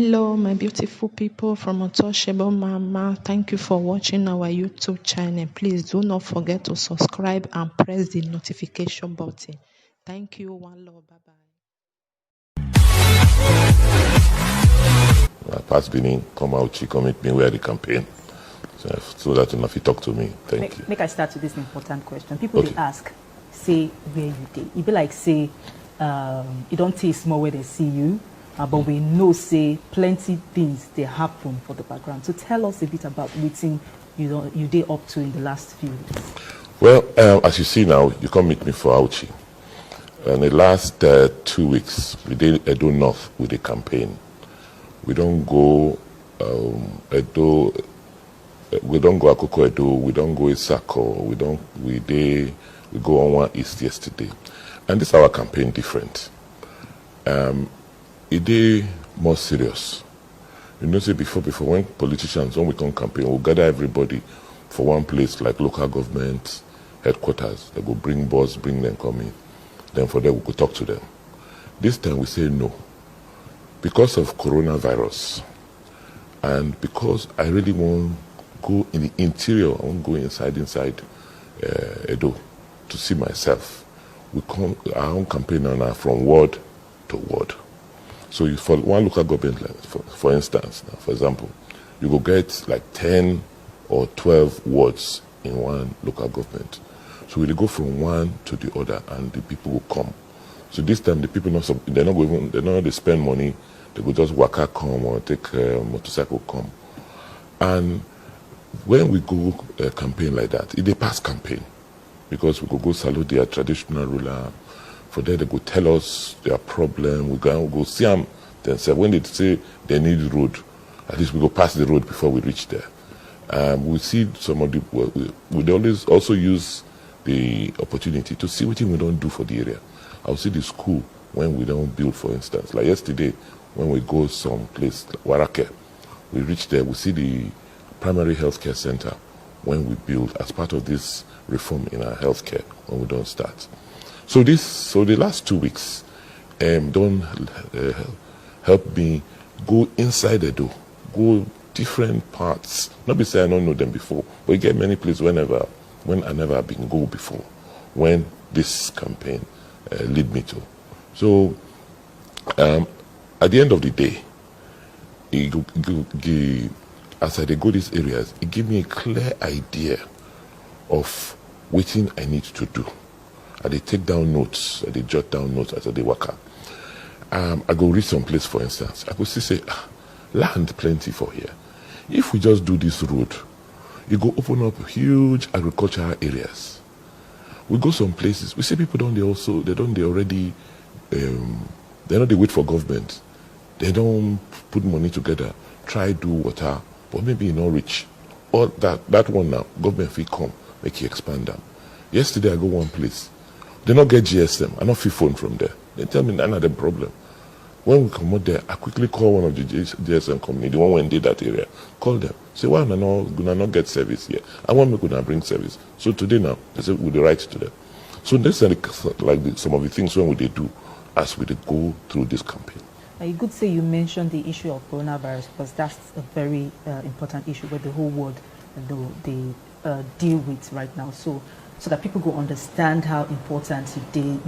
Hello, my beautiful people from Untouchable Mama. Thank you for watching our YouTube channel. Please do not forget to subscribe and press the notification button. Thank you. One love. Bye bye. Past Benin, come out, she come meet me where the campaign. So that if you talk to me, thank you. Make I start with this important question. People Okay. they ask, say where you did. It be like say, you don't taste more where they see you, but we know say plenty things they happen for the background. So tell us a bit about meeting you did up to in the last few weeks. Well, as you see now, you come meet me for Auchi. In the last 2 weeks, we did Edo North with the campaign. We don't go Edo. We don't go Akoko Edo. We don't go Isako. We go on one East yesterday, and this our campaign different. It is more serious. You know, say before when politicians, when we come campaign, we'll gather everybody for one place like local government headquarters. They go bring boss, bring them come in. Then for them we go talk to them. This time we say no. Because of coronavirus and because I really want to go in the interior, I want to go inside Edo to see myself. We come our own campaign now from ward to ward. So for one local government, for instance, now, for example, you will get like 10 or 12 wards in one local government. So we'll go from one to the other, and the people will come. So this time the people they're not going to spend money. They will just waka come or take a motorcycle come. And when we go campaign like that, it's a past campaign, because we go salute their traditional ruler. For them, they go tell us their problem. We go see them. Then say when they say they need road, at least we go past the road before we reach there. We see some of the. We always also use the opportunity to see what we don't do for the area. I'll see the school when we don't build, for instance. Like yesterday, when we go some place like Warake, we reach there. We see the primary healthcare center when we build as part of this reform in our healthcare when we don't start. So the last 2 weeks, don't help me go inside the door, go different parts. Not be say I don't know them before, but you get many places when I never been go before, when this campaign lead me to. So at the end of the day, as I go these areas, it give me a clear idea of what I need to do. I take down notes, I jot down notes as I work up. I go read some place, for instance. I go say, land plenty for here. If we just do this road, it go open up huge agricultural areas. We go some places, we see people they already, they wait for government. They don't put money together, try do water, but maybe not reach. Or that one now, government fee come, make you expand them. Yesterday I go one place. They not get GSM. I not free phone from there. They tell me another problem. When we come out there, I quickly call one of the GSM company, the one when did that area. Call them. Say, why am I not get service here? I want me to bring service. So today now, they say we write to them. So that's like some of the things when we they do as we go through this campaign. You could say you mentioned the issue of coronavirus, because that's a very important issue where the whole world they deal with right now. So that people go understand how important it is,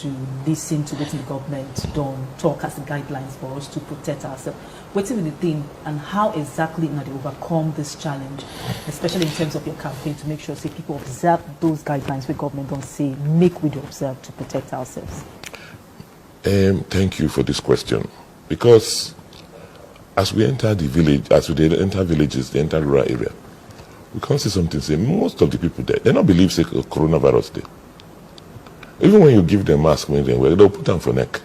to listen to what the government don't talk as the guidelines for us to protect ourselves. What's the thing, and how exactly they overcome this challenge, especially in terms of your campaign, to make sure say people observe those guidelines where government don't say make we do observe to protect ourselves. Thank you for this question, because as we enter the village, as we enter villages, they enter rural area, we can't see something. Say most of the people there, they don't believe say coronavirus there. Even when you give them mask, when they'll put them for neck.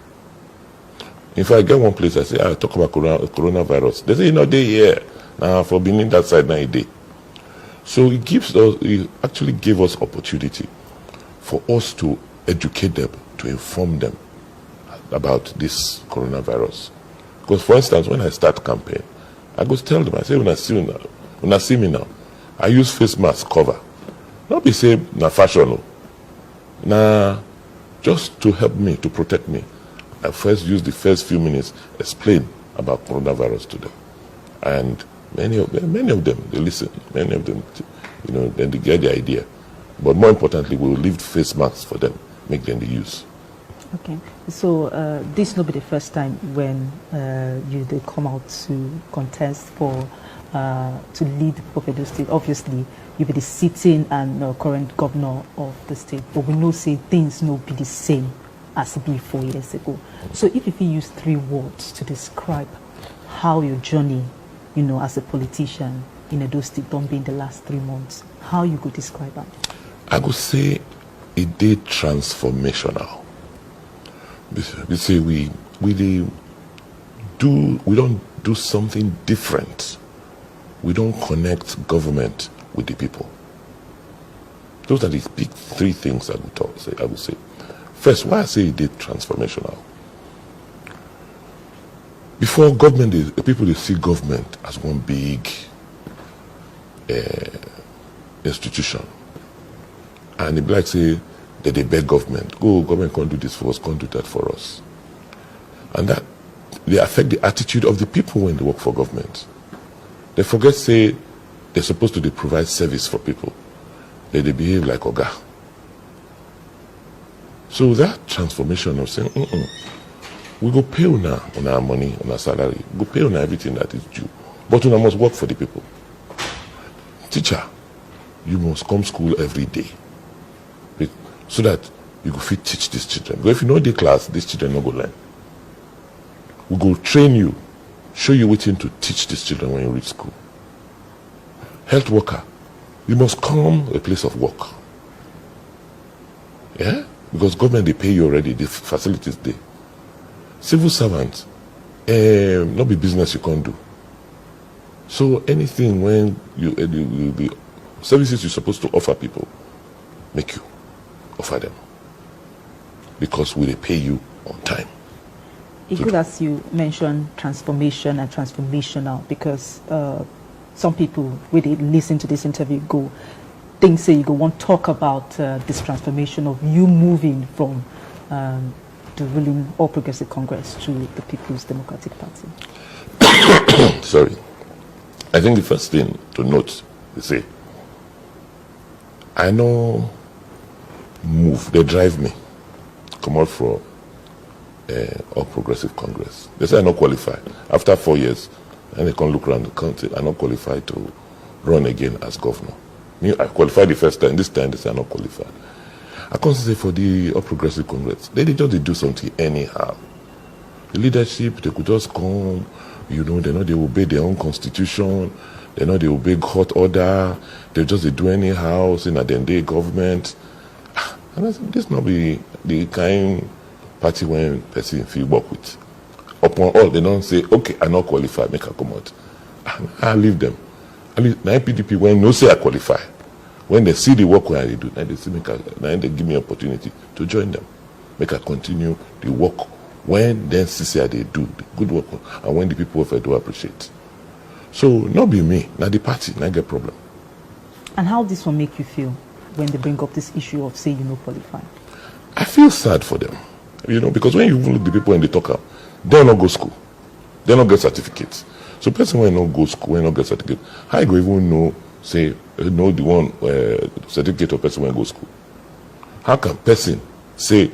If I get one place, I say, I talk about coronavirus. They say, they here. Now for being in that side, now a day. So it actually gave us opportunity for us to educate them, to inform them about this coronavirus. Because for instance, when I start campaign, I go tell them, I say, when I see me now, I use face mask cover. Not be say na fashion. Nah, just to help me, to protect me. I first use the first few minutes, explain about coronavirus to them. And many of them, they listen. Many of them, then they get the idea. But more importantly, we will leave face masks for them, make them the use. Okay, so this will be the first time when they come out to contest for to lead the people of Edo State. Obviously, you be the sitting and current governor of the state, but we know say things no be the same as it be 4 years ago. So if you use 3 words to describe how your journey, as a politician in Edo State don't be in the last 3 months, how you could describe that? I would say it did transformational. We say we don't do something different. We don't connect government with the people. Those are the big 3 things I would say. First, why I say it did transformational. Before government, people they see government as one big institution, and they be like say that they beg government, government can't do this for us, can't do that for us, and that they affect the attitude of the people when they work for government. They forget say they're supposed to provide service for people. They behave like oga. So that transformation of saying, we go pay on our money, on our salary, we go pay on everything that is due, but we must work for the people. Teacher, you must come school every day, so that you go fit teach these children. Because if you know the class, these children no go learn. We go train you, show you what to teach these children when you reach school. Health worker, you must come a place of work. Yeah? Because government, they pay you already, the facilities there. Civil servant, not be business you can't do. So anything when the services you're supposed to offer people, make you offer them. Because we pay you on time. It's good as you mentioned transformation and transformational, because some people, when they listen to this interview, say you want to talk about this transformation of you moving from the ruling All Progressive Congress to the People's Democratic Party. Sorry. I think the first thing to note is say, I know they drive me, come out from All Progressive Congress. They say I not qualified. After 4 years, and they can look around the country, I'm not qualified to run again as governor. I qualified the first time, this time they say I'm not qualified. I can't say for the All Progressive Congress, they just do something anyhow. The leadership, they could just come, they obey their own constitution, they obey court order, they do anyhow, saying that then they government. And I said, this not be the kind party when person feel work with. Upon all, they don't say, okay, I'm not qualified, make a come out. I leave them. At least now PDP, when no say I qualify, when they see the work where I do, now they say now they give me opportunity to join them, make I continue the work when then see they do the good work, and when the people of Edo appreciate. So not be me, now the party, now get problem. And how this will make you feel when they bring up this issue of say you no qualify? I feel sad for them, because when you look the people and they talk out, they not go school, they not get certificates. So person when not go school, when not get certificate, how you go even know the one certificate of person when go school? How can person say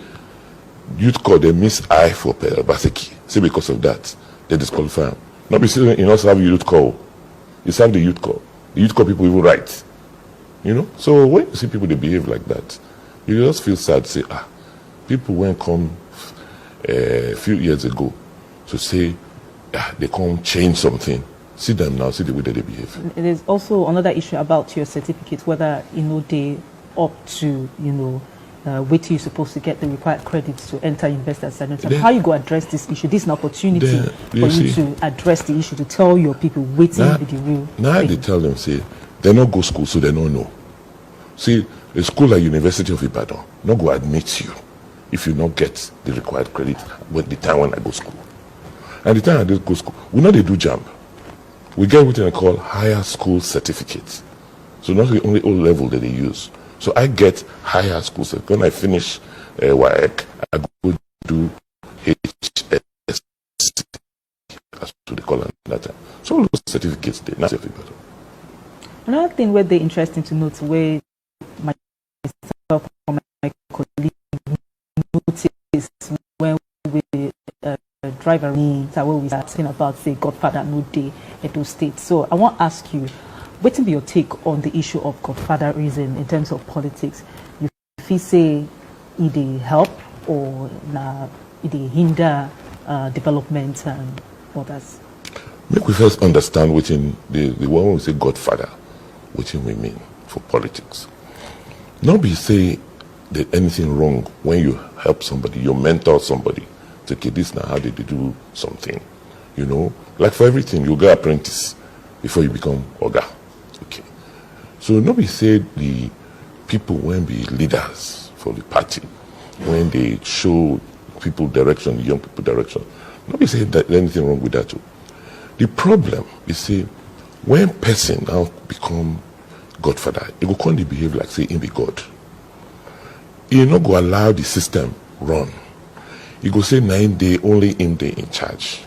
youth call they miss I for OBASEKI? Say because of that they disqualify him. Not be saying you also have youth call, you have the youth call. The youth call people even write. So when you see people they behave like that, you just feel sad. Say people when come a few years ago to say they can't change something. See them now, see the way that they behave. There's also another issue about your certificate, whether they up to wait you're supposed to get the required credits to enter investors. How you go address this issue? This is an opportunity for you to address the issue, to tell your people waiting with the real now thing. They tell them say they not go school, so they don't know. See, a school like University of Ibadan not go admit you if you not get the required credit with the time when I go school. And the time I did go school, we know they do jump. We get what they call higher school certificates. So not the only O level that they use. So I get higher school certificate. When I finish WAEC, I go do HS. That's what they call it that time. So all those certificates, they not everybody. Another thing where they're interesting to note, where myself and my colleague noticed when we drive around, where we start talking about, say, Godfather no day Edo State. So I want to ask you, what will be your take on the issue of Godfatherism in terms of politics? You feel say it help or it hinder development and others? Make we first understand what in the one we say Godfather, what we mean for politics. Not be say that anything wrong when you help somebody, you mentor somebody. To okay, this now how did they do something? You know, like for everything, you go apprentice before you become Oga. Okay. So nobody said the people when be leaders for the party, when they show people direction, young people direction, nobody said that anything wrong with that too. The problem is say when person now become Godfather, it will come to behave like say him be God. He not go allow the system run. He go say 9 day only him day in charge.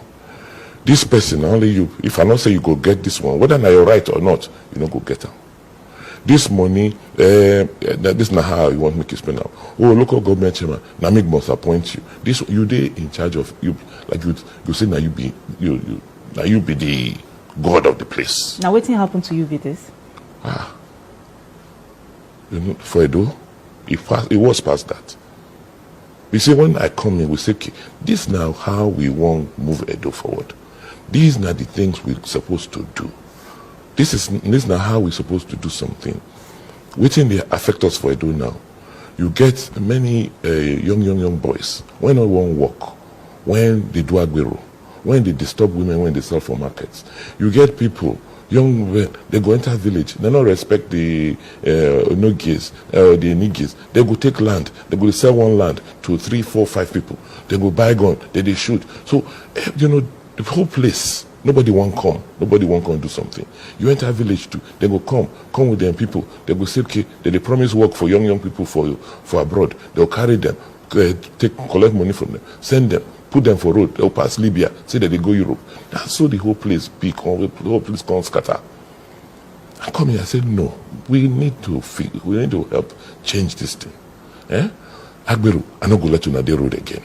This person only you. If I not say you go get this one, whether now you're right or not, you not go get them. This money, this not how you want me to spend now. Oh, local government chairman, now me must appoint you. This you day in charge of you, like you say now you be the God of the place. Now, what happened to you with this? You know, for Edo, it was past that. You see, when I come in, we say, okay, this now how we want to move Edo forward. These are the things we're supposed to do. This is now how we're supposed to do something. Waiting they affect us for Edo now. You get many young boys, when they won't work, when they do agbero, when they disturb women, when they sell for markets. You get people, young men, they go enter village, they don't respect the Nogis, the Nigis. They go take land, they go sell one land to 3, 4, 5 people. They go buy gun, they shoot. So, you know, the whole place, nobody won't come. Nobody won't come do something. You enter a village too, they go come with them people. They go say, okay, they promise work for young people for abroad. They'll carry them, collect money from them, send them, put them for road. They'll pass Libya, say that they go Europe. That's so the whole place big, the whole place can't scatter. I come here, I said, no, we need to help change this thing. Agberu, I'm not going to let you know the road again.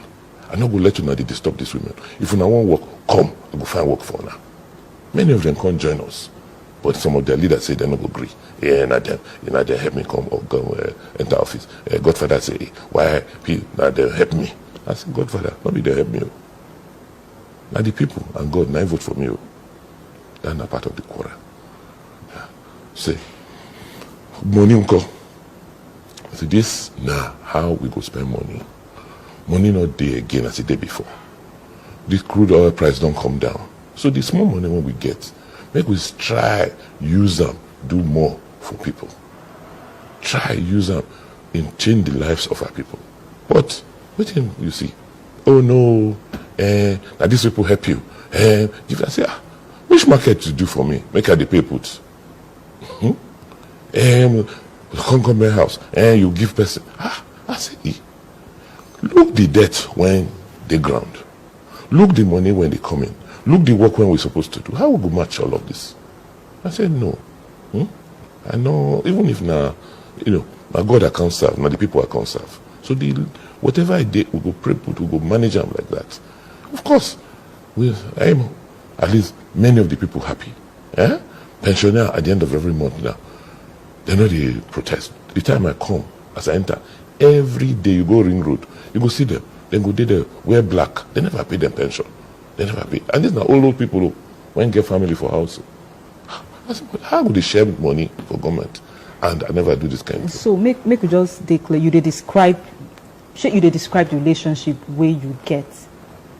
I'm not going to let you know they disturb these women. If you now want work, come, I go find work for now. Many of them can't join us. But some of their leaders say they're not going to agree. They help me come or go enter office. Godfather say, why now they help me? I said, Godfather, maybe they help me. Now the people and God now vote for me. That's not part of the quarrel. Yeah. Say, money uncle. So this now how we go spend money. Money not there again as it did before. The crude oil price don't come down. So the small money when we get, make we try use them, do more for people. Try use them and change the lives of our people. But what you see? Oh no, now these people help you. I say, which market to do for me? Make her the pay put. Come my house and you give person. I say, look the debt when they ground. Look the money when they come in. Look the work when we're supposed to do. How will we match all of this? I said, no. I know, even if now, my God I can't serve, now the people I can't serve. So whatever I did, we go pray, we go manage them like that. Of course, I'm at least many of the people happy. Pensioner at the end of every month now, they know they protest. The time I come, as I enter, every day you go Ring Road, you go see them. Then go there, wear black. They never pay them pension. They never pay. And these are all those people who when get family for house. I said, how would they share money for government? And I never do this kind of thing. So make you just declare you describe the relationship where you get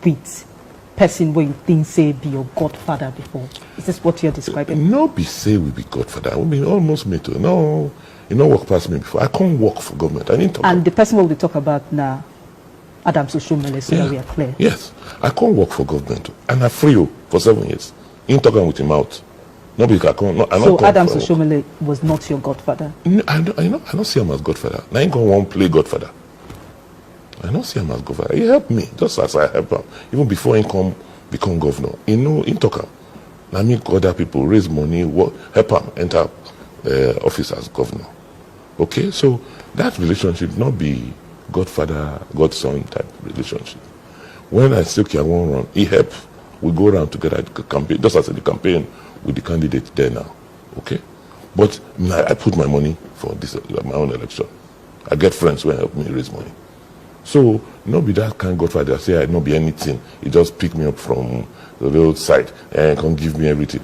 with person where you think say be your godfather before. Is this what you're describing? No, be say we be godfather. I mean almost me too. No, you know work past me before. I can't work for government. I need to. And the person what we talk about now, Adam Soshomele, so that we are clear. Yes, I can't work for government, and I free you for 7 years. In talking with him out. No, because I can't. No, so Adam Soshomele was not your godfather. No, I don't see him as godfather. Now I ain't gonna want to play godfather. I don't see him as godfather. He helped me just as I helped him. Even before he come become governor. In talk. I mean, other people raise money, help them enter office as governor. Okay, so that relationship not be godfather, godson type relationship. When I say, okay, I won't run, he help. We go around together at the campaign, just as the campaign with the candidate there now. Okay, but I put my money for this my own election. I get friends who help me raise money. So not be that kind of godfather. Say I not be anything. He just pick me up from the roadside and come give me everything.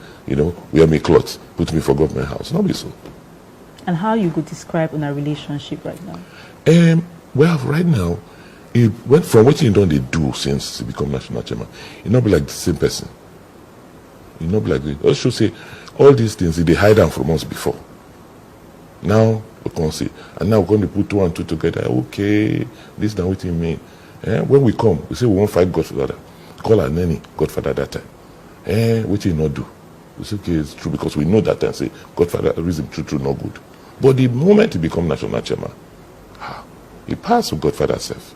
Wear me clothes, put me for government house. Not be so. And how you could describe in a relationship right now? Well, right now, it went from what you don't they do since he become national chairman. It not be like the same person. It not be like the. I should say all these things they hide them from us before. Now we can't see, and now we're going to put 2 and 2 together. Okay, this is not what you mean. When we come, we say we won't fight Godfather. Call our nanny Godfather that time. What you not do? We say okay, it's true because we know that time. Say Godfather reason true, not good. But the moment he become national chairman, he passed with Godfather self.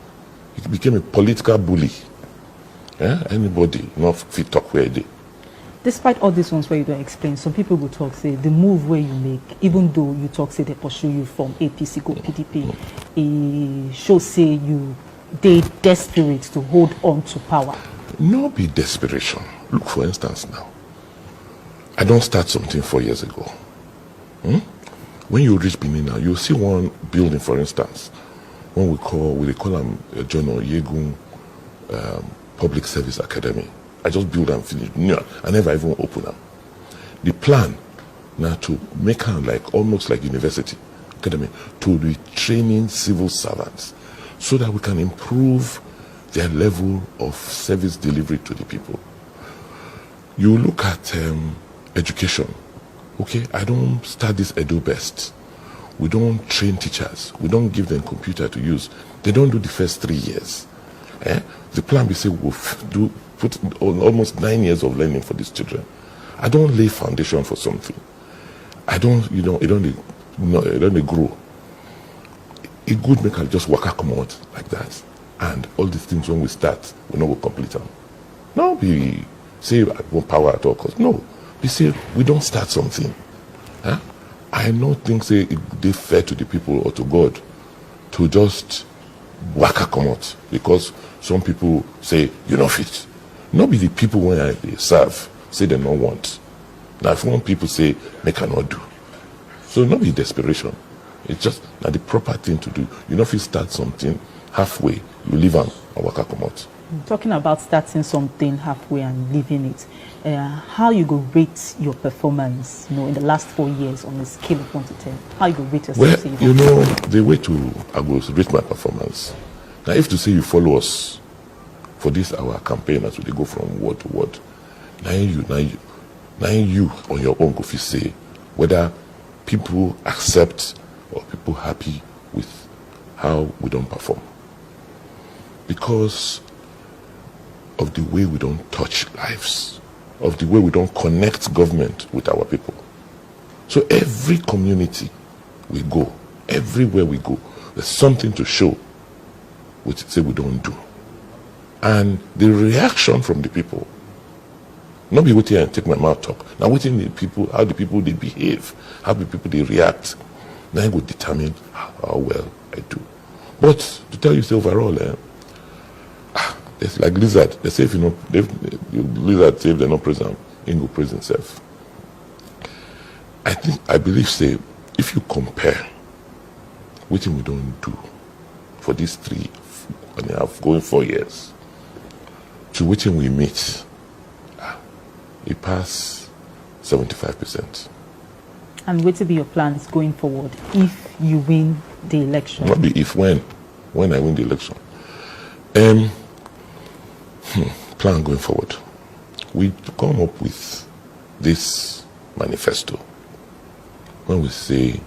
He became a political bully. Anybody not fit talk where they. Despite all these ones where you don't explain, some people will talk, say, the move where you make, even though you talk, say, they pursue you from APC go PDP, it shows, say, they desperate to hold on to power. No be desperation. Look, for instance, now. I don't start something 4 years ago. When you reach Benin now, you'll see one building, for instance, when we call them John Yegun Public Service Academy. I just build and finish. No, I never even open them. The plan now to make them like almost like university academy to be training civil servants so that we can improve their level of service delivery to the people. You look at education. Okay, I don't start this Edu Best. We don't train teachers. We don't give them computer to use. They don't do the first 3 years. The plan we say we'll put almost 9 years of learning for these children. I don't lay foundation for something. It don't grow. It good make I just work come out like that. And all these things when we start, we know we'll complete them. No, we say I want power at all costs. No. We say we don't start something. I don't think say it fair to the people or to God to just waka come out because some people say you know fit. Not be the people when I serve say they don't want. Now if one people say they cannot do. So not be desperation. It's just not the proper thing to do. You know if you start something halfway, you leave them and waka come out. Talking about starting something halfway and leaving it, how you go rate your performance, in the last 4 years on a scale of 1 to 10? How you go rate yourself? Well, the way I go rate my performance. Now, if to say you follow us for this our campaign as we go from word to word, now you on your own go fit say whether people accept or people happy with how we don't perform. Because of the way we don't touch lives, of the way we don't connect government with our people. So every community we go, everywhere we go, there's something to show which say we don't do. And the reaction from the people, not be waiting and take my mouth talk, now waiting the people, how the people they behave, how the people they react, now I go determine how well I do. But to tell you say overall, it's like lizard. They say if lizard say if they're not present, he go praise himself. I believe say if you compare what we don't do for these 3.5 going 4 years to what we meet, it pass 75%. And what will be your plans going forward if you win the election? Not be if when I win the election. Plan going forward. We come up with this manifesto when we say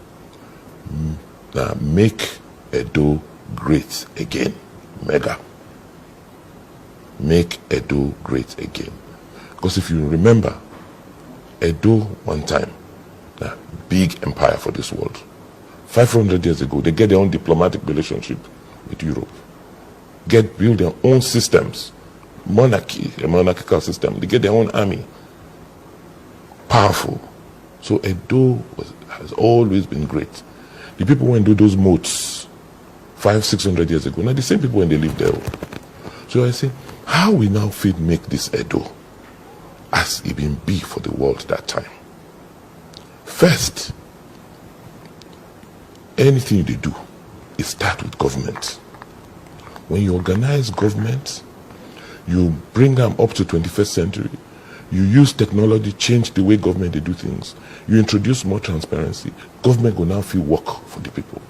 make Edo great again. Mega. Make Edo great again. Because if you remember, Edo one time, a big empire for this world. 500 years ago, they get their own diplomatic relationship with Europe. Build their own systems monarchy, a monarchical system. They get their own army. Powerful. So Edo has always been great. The people who do those moats 500-600 years ago, now the same people when they live there. So I say, how we now fit make this Edo as it been be for the world that time? First, anything they do, it start with government. When you organize government, you bring them up to 21st century, you use technology, change the way government they do things, you introduce more transparency, government will now feel work for the people.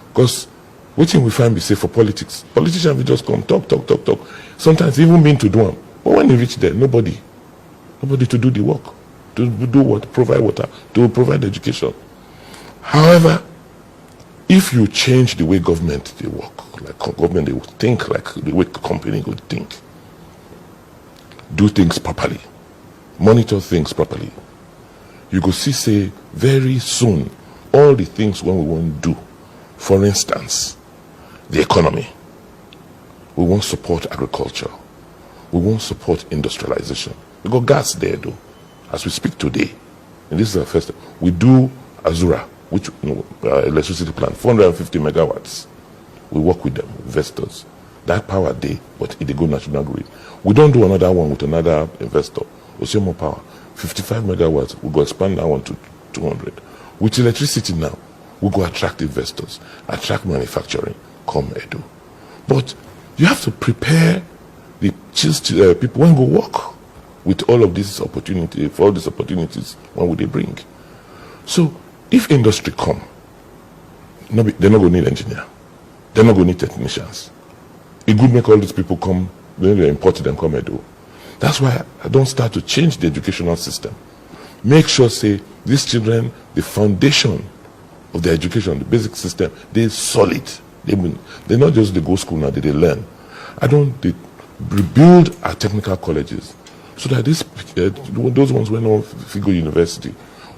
Because what thing we find we say for politics, politicians will just come, talk. Sometimes even mean to do them. But when they reach there, nobody to do the work, to do what, provide water, to provide education. However, if you change the way government they work, like government they would think, like the way company would think, do things properly, monitor things properly, you go see, say, very soon, all the things when we want to do, for instance, the economy, we won't support agriculture, we won't support industrialization. We got gas there though, as we speak today, and this is our first, we do Azura, which electricity plant, 450 megawatts. We work with them, investors. That power day, but it go national grid. We don't do another one with another investor. We see more power, 55 megawatts. We go expand that one to 200. With electricity now, we go attract investors, attract manufacturing, come Edo. But you have to prepare the people when go work with all of these opportunities, for all these opportunities, when will they bring? So if industry come, they're not going to need engineer. They're not going to need technicians. It would make all these people come, when they're imported and come Edo. That's why I don't start to change the educational system. Make sure, say, these children, the foundation of their education, the basic system, they're solid. They're not just they go school now, they learn. They rebuild our technical colleges so that those ones who know Figo University,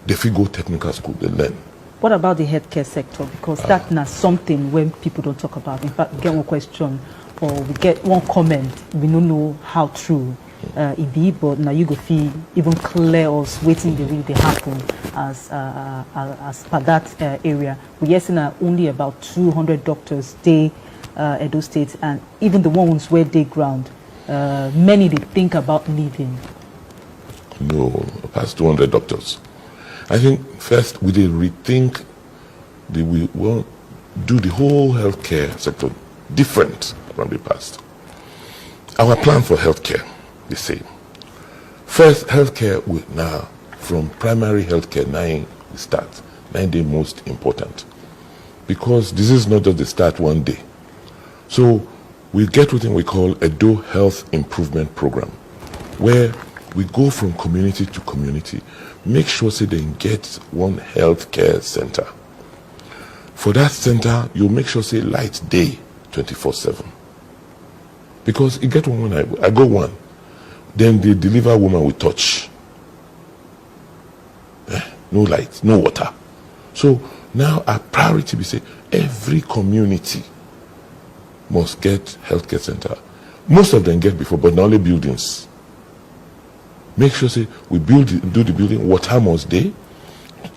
they Figo Technical School, they learn. What about the healthcare sector? Because that's not something when people don't talk about. In fact, we get one question or we get one comment, we don't know how true it be, but now you go feel even clear us waiting the really happen as per that area. We are seeing only about 200 doctors stay Edo State, and even the ones where they ground, many they think about leaving. No, past 200 doctors. I think first we did rethink we will do the whole healthcare sector different from the past. Our plan for healthcare, the same. First, healthcare will now, from primary healthcare, 9 start. 9 day most important. Because this is not just the start one day. So we get what we call a Edo Health Improvement Program, where we go from community to community, make sure say they get one healthcare center. For that center, you make sure say light day 24/7. Because you get one when I go one, then they deliver woman with touch. No light, no water. So now our priority we say every community must get healthcare center. Most of them get before, but not only buildings. Make sure say we do the building, water must day,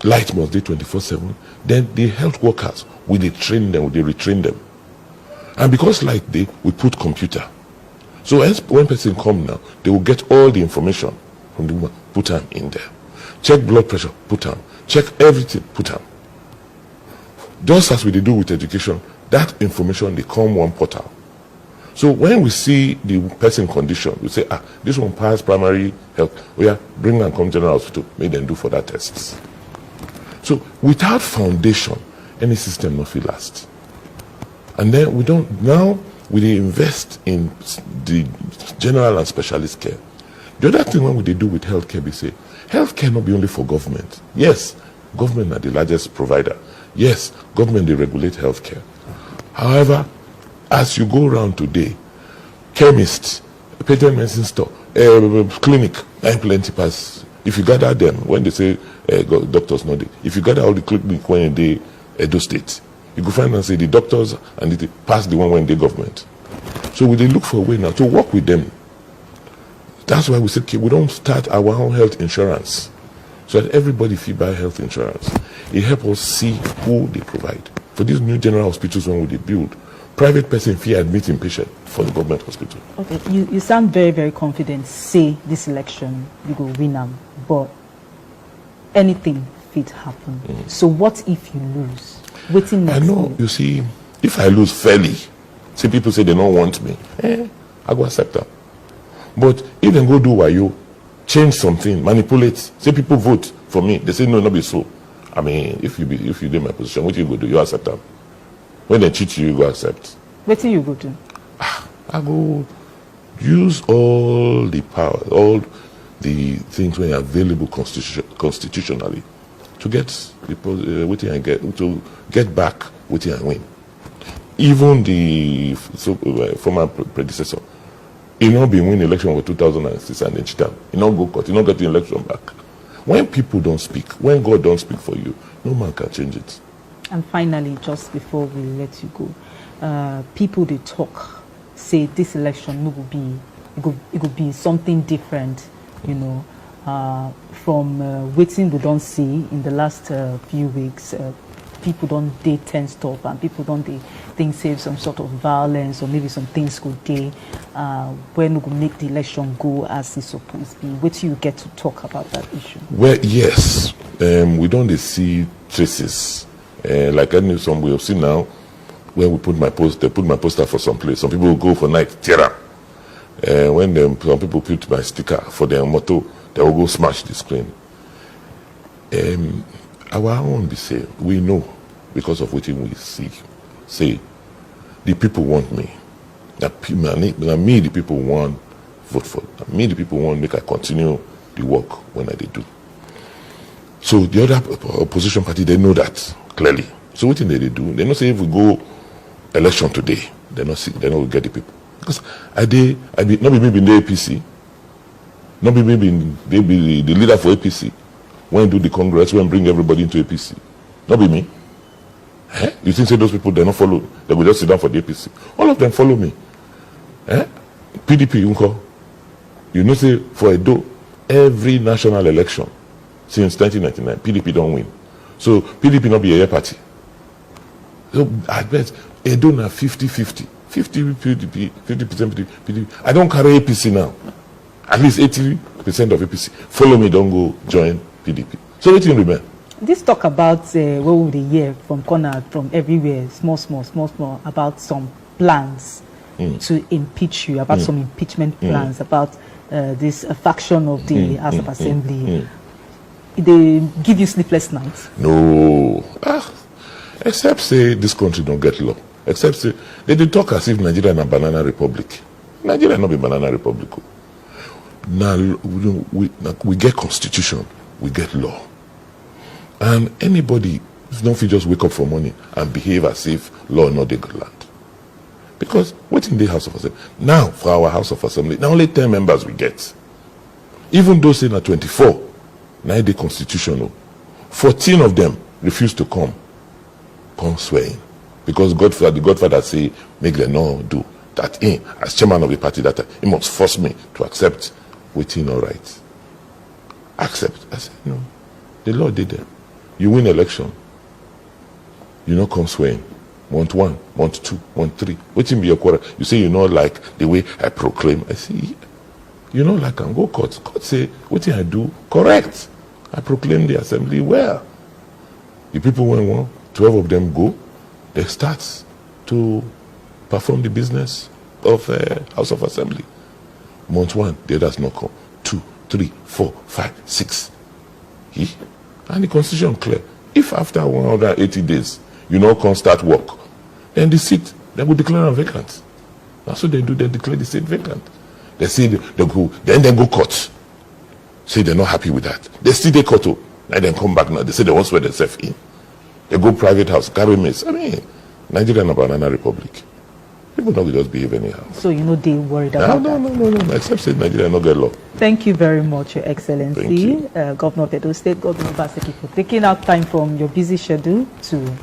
light must day 24/7. Then the health workers, we train them, we retrain them. And because light day, we put computer. So as when person come now, they will get all the information from the woman, put them in there. Check blood pressure, put them. Check everything, put them. Just as we do with education, that information they come one portal. So when we see the person condition, we say, this one passed primary health. Bring them come general hospital, make them do for that tests. So without foundation, any system not will last. And then we invest in the general and specialist care. The other thing when we do with healthcare, we say, healthcare not be only for government. Yes, government are the largest provider. Yes, government they regulate healthcare. However, as you go around today, chemists, patent medicine store, clinic, and plenty pass. If you gather them, when they say doctors not, if you gather all the clinic when they Edo State, you go find and say the doctors and they pass the one when they government. So we look for a way now to work with them That's why we say, okay, we don't start our own health insurance so that everybody fee buy health insurance. It helps us see who they provide. For these new general hospitals when they build, private person fee admitting patient for the government hospital. Okay, you sound very, very confident. Say this election, you go win them, but anything fit happen. So what if you lose? Waiting next I know, year. you see, if I lose fairly, see people say they don't want me, I go accept that. But if they go do what you change something, manipulate, say people vote for me, they say no, not be so. I mean, if you do my position, what you go do? You accept them. When they cheat you, you go accept. What do you go to? I go use all the power, all the things when available constitutionally to get what I get, to get what I win. Even the former predecessor, he not been win election for 2006 and then cheat am. He not go court, he not get the election back. When people don't speak, when God don't speak for you, no man can change it. And finally, just before we let you go, people they talk say this election will be it could be something different, you know, from waiting we don't see in the last few weeks. People don't they tensed up and people don't they think save some sort of violence or maybe some things could day when we could make the election go as it's supposed to be. Wait till you get to talk about that issue. Well, yes, we don't see traces. Like I knew some we have seen now, where we put my poster for some place. Some people will go for night, terror. When some people put my sticker for their motto, they will go smash the screen. Our own be say, we know because of what we see. Say, the people want me. Me, the people want vote for. Me, the people want make I continue the work when I do. So the other opposition party, they know that clearly. So what thing they do? They not say if we go election today, they not get the people. Because I be not be maybe in the APC, not be maybe they be the leader for APC. When do the Congress, when bring everybody into APC. Not be me. You think say those people they not follow, they will just sit down for the APC. All of them follow me. PDP, unko. You know say for Edo, every national election since 1999, PDP don't win. So PDP not be a year party. So I bet Edo na 50-50. 50 PDP, 50% PDP. I don't carry APC now. At least 80% of APC. Follow me, don't go join PDP. So what do you remember? This talk about what will they hear from corner, from everywhere, small, about some plans to impeach you, about some impeachment plans, about this faction of the House of Assembly. They give you sleepless nights? No. Except say this country don't get law. Except say they talk as if Nigeria is a banana republic. Nigeria not be banana republic. Now we get constitution, we get law. And anybody don't feel just wake up for morning and behave as if law not the good land. Because what in the House of Assembly? Now for our House of Assembly, now only 10 members we get. Even though say na 24, now the constitutional, 14 of them refuse to come swearing. Because the Godfather say, make them not do that. As chairman of the party, that he must force me to accept waiting all right. Accept. I said, no. The law did them. You win election. You not come swearing. Want 1, want 2, want 3. Waiting be your quarrel. You say you not like the way I proclaim. I say, yeah. You know like I'm go court. Court say, what I do? Correct. I proclaim the assembly well. The people when 12 of them go, they start to perform the business of House of Assembly. Month 1, the others not come. 2, 3, 4, 5, 6. And the constitution clear. If after 180 days you now can't start work, then the seat they will declare them vacant. That's what they do. They declare the seat vacant. They say they go, then they go court. Say they're not happy with that. They still they court. And then come back now. They say they won't swear themselves in. They go private house, carry mace. I mean, Nigeria is a banana republic. People don't just behave anyhow. So you know they worried about that? No. Except say Nigeria not get law. Thank you very much, Your Excellency, Thank you. Governor of Edo State, Godwin, OBASEKI, for taking out time from your busy schedule to